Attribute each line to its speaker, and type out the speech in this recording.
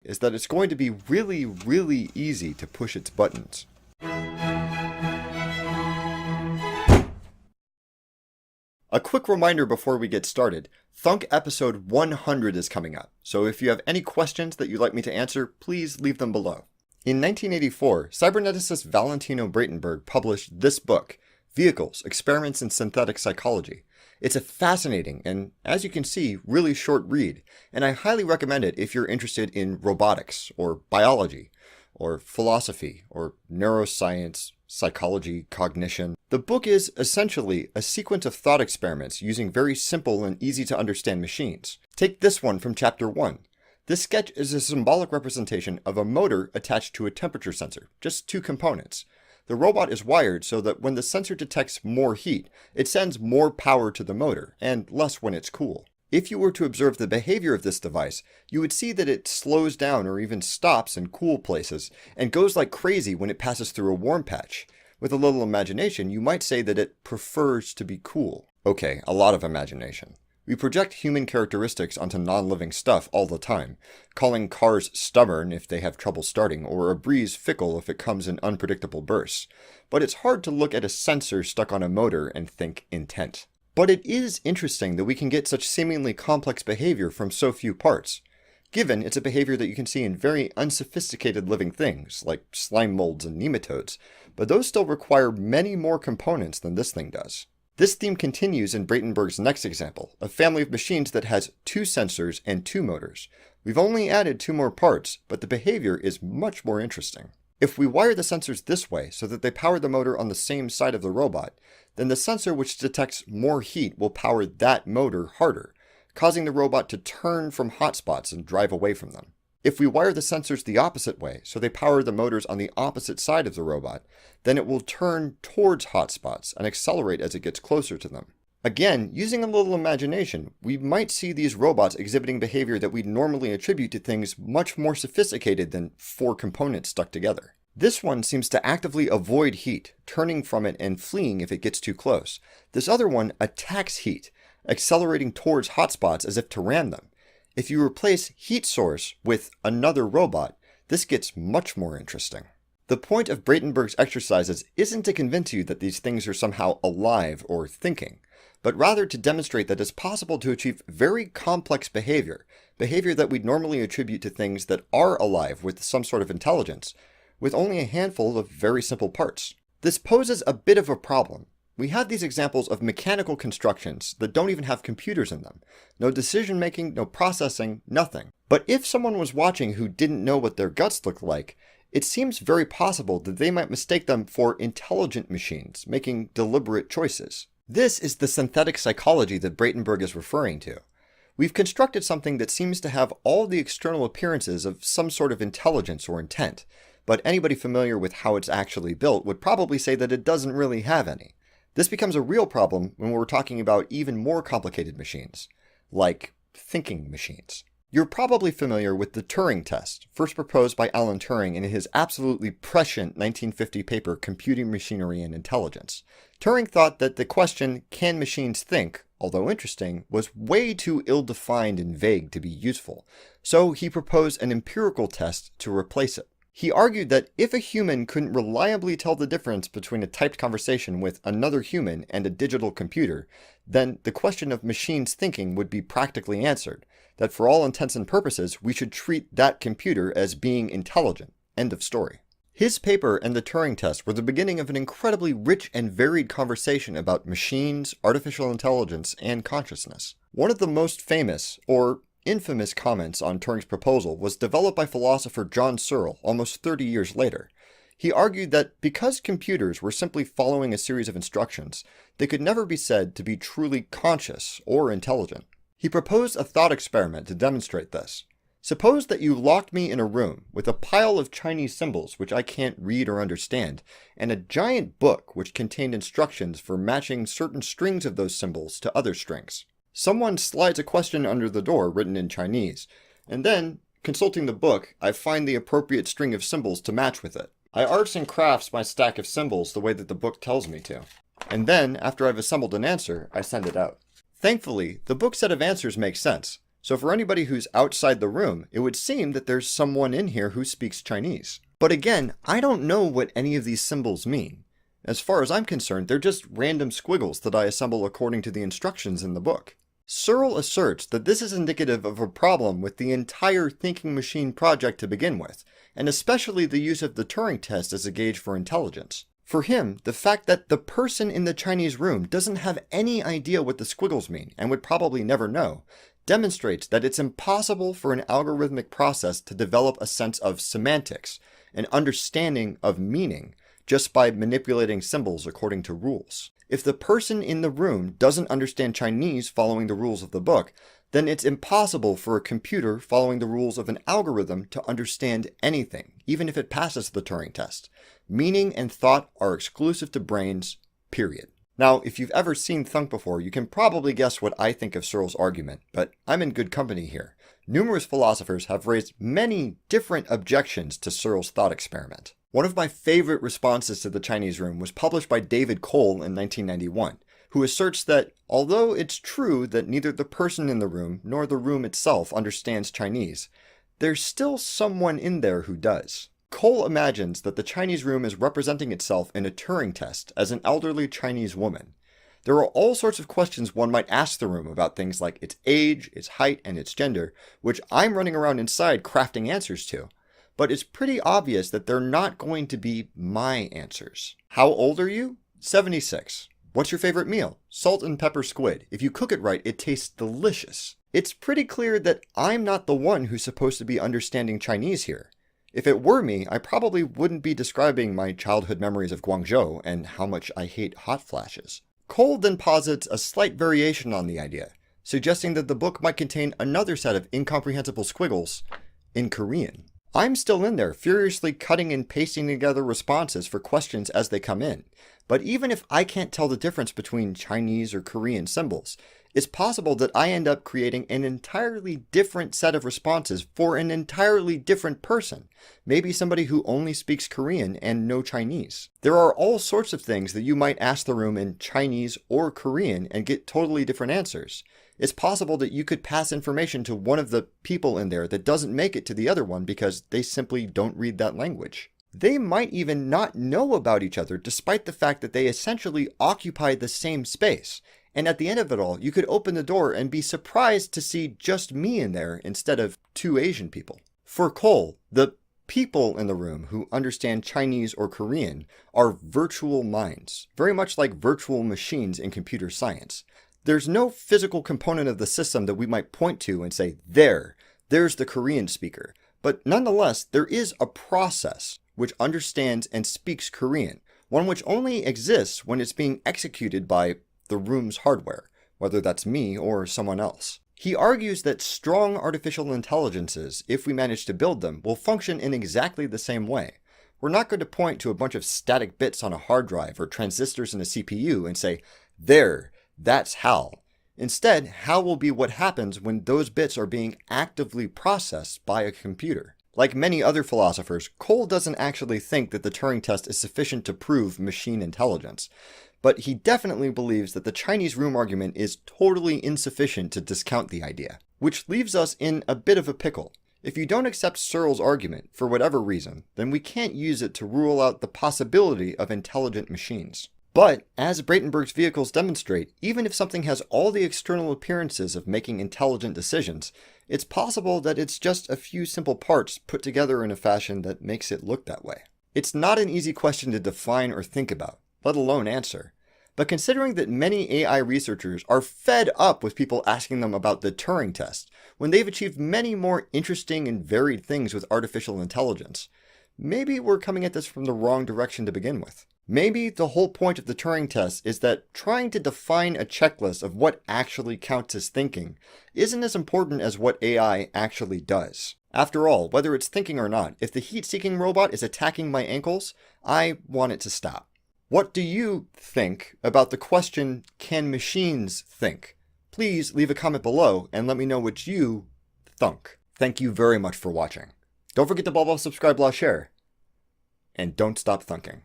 Speaker 1: is that it's going to be really, really easy to push its buttons. A quick reminder before we get started, THUNK episode 100 is coming up, so if you have any questions that you'd like me to answer, please leave them below. In 1984, cyberneticist Valentino Braitenberg published this book, Vehicles, Experiments in Synthetic Psychology. It's a fascinating and, as you can see, really short read, and I highly recommend it if you're interested in robotics, or biology, or philosophy, or neuroscience, psychology, cognition. The book is essentially a sequence of thought experiments using very simple and easy to understand machines. Take this one from chapter 1. This sketch is a symbolic representation of a motor attached to a temperature sensor, just two components. The robot is wired so that when the sensor detects more heat, it sends more power to the motor, and less when it's cool. If you were to observe the behavior of this device, you would see that it slows down or even stops in cool places, and goes like crazy when it passes through a warm patch. With a little imagination, you might say that it prefers to be cool. Okay, a lot of imagination. We project human characteristics onto non-living stuff all the time, calling cars stubborn if they have trouble starting, or a breeze fickle if it comes in unpredictable bursts. But it's hard to look at a sensor stuck on a motor and think intent. But it is interesting that we can get such seemingly complex behavior from so few parts. Given it's a behavior that you can see in very unsophisticated living things, like slime molds and nematodes, but those still require many more components than this thing does. This theme continues in Braitenberg's next example, a family of machines that has 2 sensors and 2 motors. We've only added 2 more parts, but the behavior is much more interesting. If we wire the sensors this way so that they power the motor on the same side of the robot, then the sensor which detects more heat will power that motor harder, causing the robot to turn from hotspots and drive away from them. If we wire the sensors the opposite way, so they power the motors on the opposite side of the robot, then it will turn towards hotspots and accelerate as it gets closer to them. Again, using a little imagination, we might see these robots exhibiting behavior that we'd normally attribute to things much more sophisticated than 4 components stuck together. This one seems to actively avoid heat, turning from it and fleeing if it gets too close. This other one attacks heat, accelerating towards hotspots as if to ram them. If you replace heat source with another robot, this gets much more interesting. The point of Braitenberg's exercises isn't to convince you that these things are somehow alive or thinking, but rather to demonstrate that it's possible to achieve very complex behavior that we'd normally attribute to things that are alive with some sort of intelligence, with only a handful of very simple parts. This poses a bit of a problem. We have these examples of mechanical constructions that don't even have computers in them. No decision making, no processing, nothing. But if someone was watching who didn't know what their guts looked like, it seems very possible that they might mistake them for intelligent machines, making deliberate choices. This is the synthetic psychology that Braitenberg is referring to. We've constructed something that seems to have all the external appearances of some sort of intelligence or intent, but anybody familiar with how it's actually built would probably say that it doesn't really have any. This becomes a real problem when we're talking about even more complicated machines, like thinking machines. You're probably familiar with the Turing test, first proposed by Alan Turing in his absolutely prescient 1950 paper, Computing Machinery and Intelligence. Turing thought that the question, can machines think, although interesting, was way too ill-defined and vague to be useful, so he proposed an empirical test to replace it. He argued that if a human couldn't reliably tell the difference between a typed conversation with another human and a digital computer, then the question of machines thinking would be practically answered, that for all intents and purposes, we should treat that computer as being intelligent. End of story. His paper and the Turing test were the beginning of an incredibly rich and varied conversation about machines, artificial intelligence, and consciousness. One of the most famous, or infamous comments on Turing's proposal was developed by philosopher John Searle almost 30 years later. He argued that because computers were simply following a series of instructions, they could never be said to be truly conscious or intelligent. He proposed a thought experiment to demonstrate this. Suppose that you locked me in a room with a pile of Chinese symbols which I can't read or understand, and a giant book which contained instructions for matching certain strings of those symbols to other strings. Someone slides a question under the door written in Chinese, and then, consulting the book, I find the appropriate string of symbols to match with it. I arts and crafts my stack of symbols the way that the book tells me to. And then, after I've assembled an answer, I send it out. Thankfully, the book's set of answers makes sense. So for anybody who's outside the room, it would seem that there's someone in here who speaks Chinese. But again, I don't know what any of these symbols mean. As far as I'm concerned, they're just random squiggles that I assemble according to the instructions in the book. Searle asserts that this is indicative of a problem with the entire thinking machine project to begin with, and especially the use of the Turing test as a gauge for intelligence. For him, the fact that the person in the Chinese room doesn't have any idea what the squiggles mean, and would probably never know, demonstrates that it's impossible for an algorithmic process to develop a sense of semantics, an understanding of meaning, just by manipulating symbols according to rules. If the person in the room doesn't understand Chinese following the rules of the book, then it's impossible for a computer following the rules of an algorithm to understand anything, even if it passes the Turing test. Meaning and thought are exclusive to brains, period. Now, if you've ever seen THUNK before, you can probably guess what I think of Searle's argument, but I'm in good company here. Numerous philosophers have raised many different objections to Searle's thought experiment. One of my favorite responses to the Chinese room was published by David Cole in 1991, who asserts that although it's true that neither the person in the room nor the room itself understands Chinese, there's still someone in there who does. Cole imagines that the Chinese room is representing itself in a Turing test as an elderly Chinese woman. There are all sorts of questions one might ask the room about things like its age, its height, and its gender, which I'm running around inside crafting answers to. But it's pretty obvious that they're not going to be my answers. How old are you? 76. What's your favorite meal? Salt and pepper squid. If you cook it right, it tastes delicious. It's pretty clear that I'm not the one who's supposed to be understanding Chinese here. If it were me, I probably wouldn't be describing my childhood memories of Guangzhou and how much I hate hot flashes. Cole then posits a slight variation on the idea, suggesting that the book might contain another set of incomprehensible squiggles in Korean. I'm still in there, furiously cutting and pasting together responses for questions as they come in. But even if I can't tell the difference between Chinese or Korean symbols, it's possible that I end up creating an entirely different set of responses for an entirely different person. Maybe somebody who only speaks Korean and no Chinese. There are all sorts of things that you might ask the room in Chinese or Korean and get totally different answers. It's possible that you could pass information to one of the people in there that doesn't make it to the other one because they simply don't read that language. They might even not know about each other despite the fact that they essentially occupy the same space. And at the end of it all, you could open the door and be surprised to see just me in there instead of two Asian people. For Cole, the people in the room who understand Chinese or Korean are virtual minds, very much like virtual machines in computer science. There's no physical component of the system that we might point to and say, there's the Korean speaker. But nonetheless, there is a process which understands and speaks Korean, one which only exists when it's being executed by the room's hardware, whether that's me or someone else. He argues that strong artificial intelligences, if we manage to build them, will function in exactly the same way. We're not going to point to a bunch of static bits on a hard drive or transistors in a CPU and say, that's HAL. Instead, HAL will be what happens when those bits are being actively processed by a computer. Like many other philosophers, Cole doesn't actually think that the Turing test is sufficient to prove machine intelligence, but he definitely believes that the Chinese room argument is totally insufficient to discount the idea, which leaves us in a bit of a pickle. If you don't accept Searle's argument, for whatever reason, then we can't use it to rule out the possibility of intelligent machines. But, as Braitenberg's vehicles demonstrate, even if something has all the external appearances of making intelligent decisions, it's possible that it's just a few simple parts put together in a fashion that makes it look that way. It's not an easy question to define or think about, let alone answer. But considering that many AI researchers are fed up with people asking them about the Turing test, when they've achieved many more interesting and varied things with artificial intelligence, maybe we're coming at this from the wrong direction to begin with. Maybe the whole point of the Turing test is that trying to define a checklist of what actually counts as thinking isn't as important as what AI actually does. After all, whether it's thinking or not, if the heat-seeking robot is attacking my ankles, I want it to stop. What do you think about the question, can machines think? Please leave a comment below and let me know what you thunk. Thank you very much for watching. Don't forget to blah, subscribe, share. And don't stop thunking.